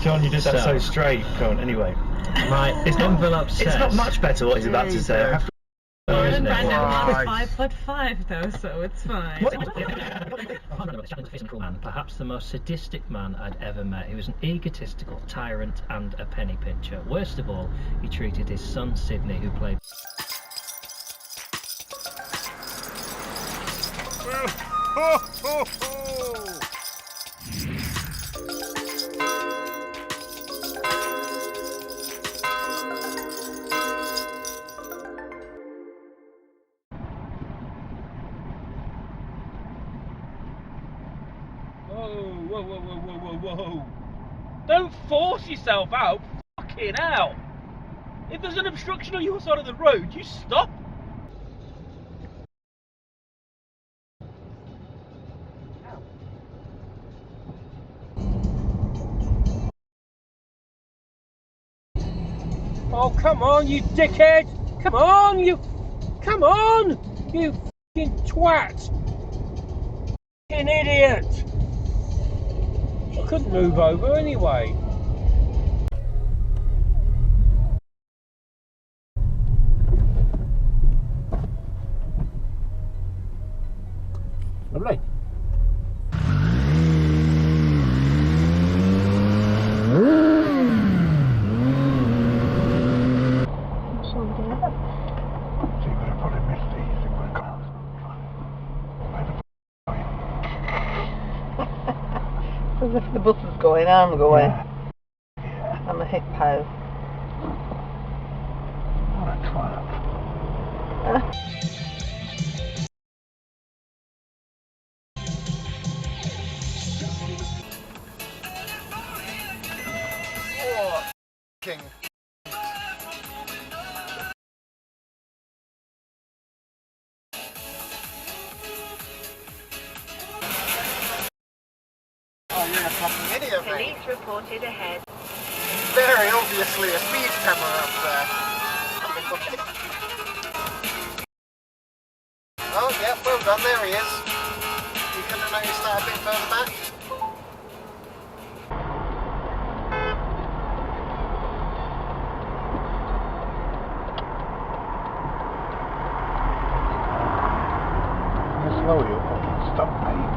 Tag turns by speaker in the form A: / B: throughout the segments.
A: John, you did that so straight. Go on, anyway.
B: My envelope says...
A: It's not much better what he's about to say. I have to...
C: Brandon is 5'5" though, so it's fine.
B: Perhaps the most sadistic man I'd ever met. He was an egotistical tyrant and a penny pincher. Worst of all, he treated his son Sidney, who played...
D: Whoa. Don't force yourself out. Fucking hell. If there's an obstruction on your side of the road, you stop. Oh, come on, you dickhead. Come on, you fucking twat. Fucking idiot. I couldn't move over anyway. Lovely.
E: As if the bus is going, I'm going. Yeah. I'm a hippo. What a twat.
F: Oh, king. Oh, you're a fucking idiot, mate.
G: Police reported ahead.
F: Very obviously a speed camera up there. Oh, yeah, well done, there he is. You couldn't have noticed that a bit further back?
A: Slow you. Stop, mate.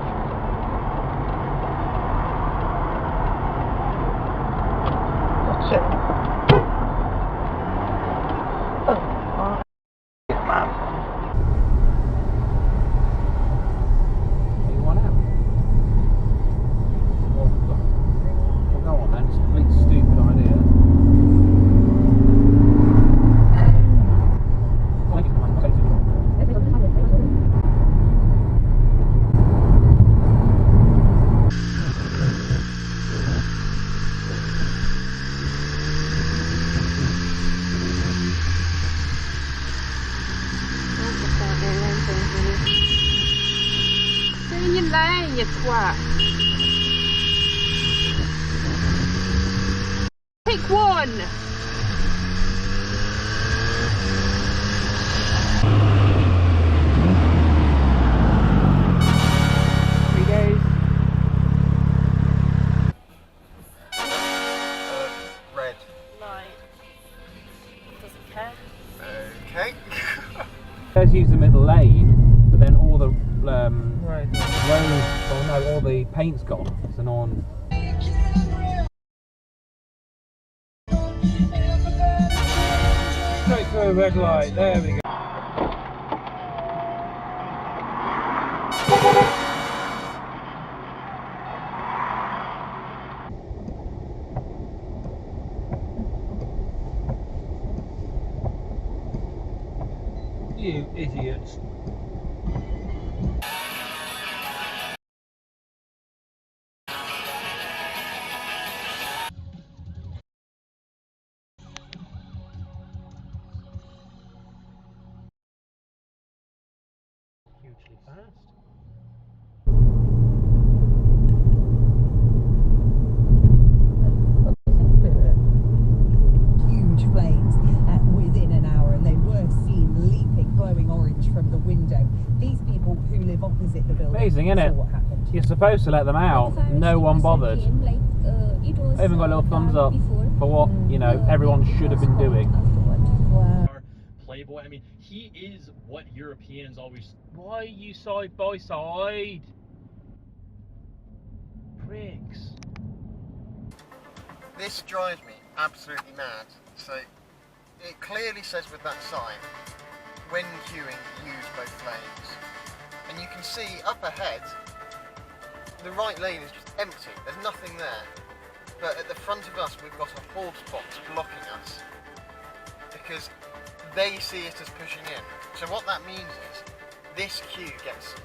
C: You twat. Pick one.
F: Red.
G: Light. Doesn't care.
F: Okay.
D: Let's use the middle lane, but then all the
E: Right.
D: all the paint's gone, so no one... Straight through a red light, there we go. You idiots. Hugely fast.
H: Huge flames within an hour, and they were seen leaping, glowing orange from the window. These people who live opposite the building
D: Amazing, isn't it?
H: saw what happened.
D: You're supposed to let them out. No one bothered. I even got a little thumbs up for what, you know, everyone should have been doing.
E: Wow.
D: Playboy, I mean, he is what Europeans always... Why are you side by side? Pricks.
F: This drives me absolutely mad. So, it clearly says with that sign, when queuing, use both lanes. And you can see up ahead, the right lane is just empty. There's nothing there. But at the front of us, we've got a horse box blocking us because they see it as pushing in. So what that means is this queue gets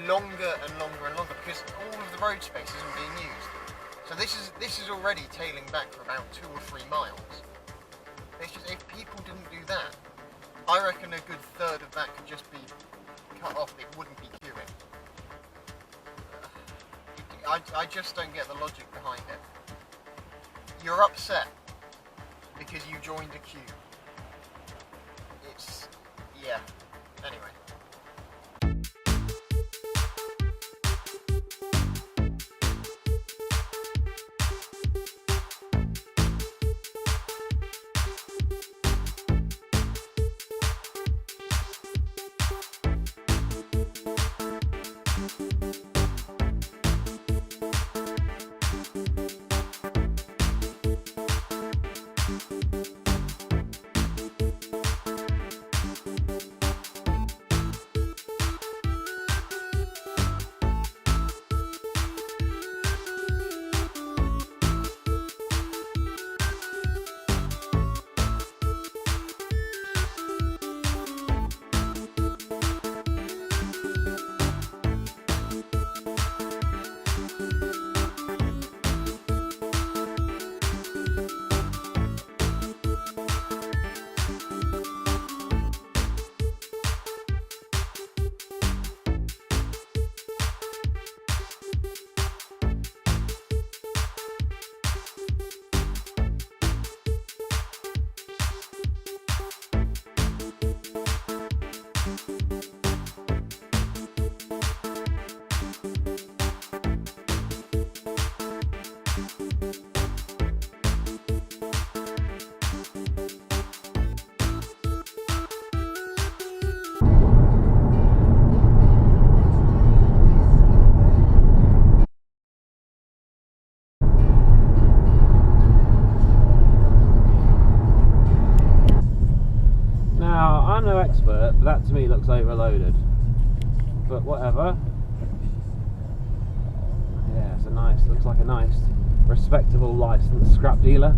F: longer and longer and longer because all of the road space isn't being used. So this is already tailing back for about 2 or 3 miles. It's just, if people didn't do that, I reckon a good third of that could just be cut off. It wouldn't be queuing. I just don't get the logic behind it. You're upset because you joined a queue. It's, yeah, anyway.
D: I'm no expert, but that to me looks overloaded. But whatever. Yeah, it's a nice, looks like a nice, respectable licensed scrap dealer.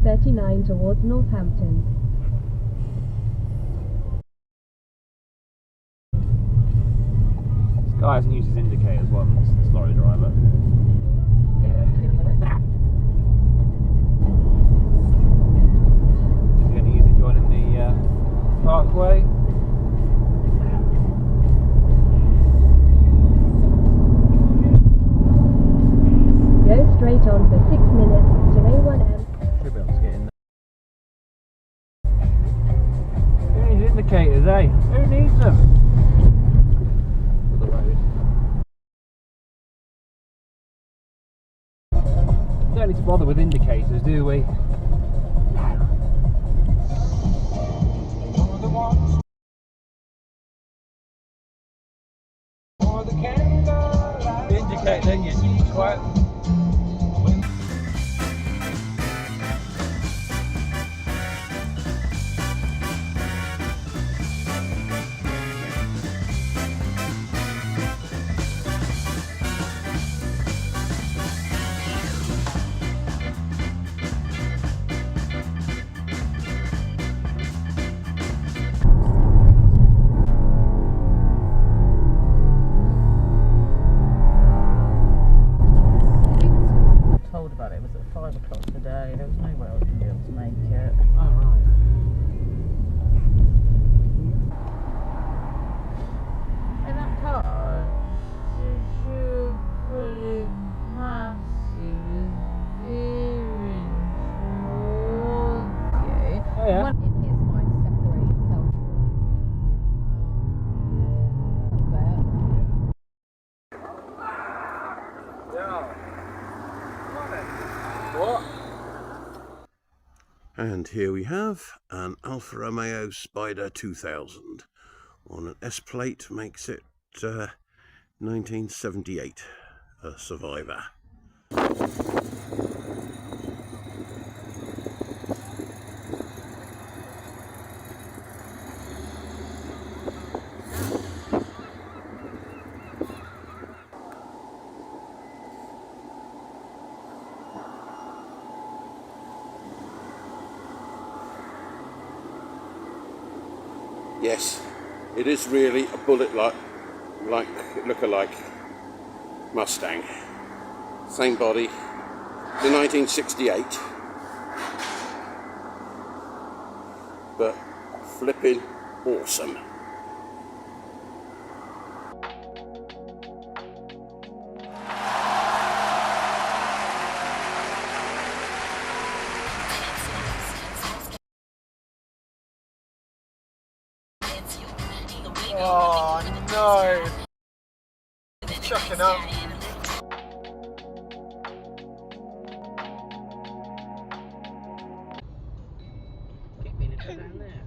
I: 39 towards Northampton.
D: This guy hasn't used his indicators once, this lorry driver. You're going to use it joining the parkway.
I: Go straight on for 6 minutes to A1M.
D: Should be able to get in there. Who needs indicators, eh? Who needs them? For the road. Don't need to bother with indicators, do we? Indicate then you twat.
F: What?
J: And here we have an Alfa Romeo Spider 2000 on an S plate, makes it 1978, a survivor. Yes, it is really a bullet look-alike Mustang. Same body, the 1968, but flipping awesome.
F: Oh no! Chucking up.
D: Get me down there.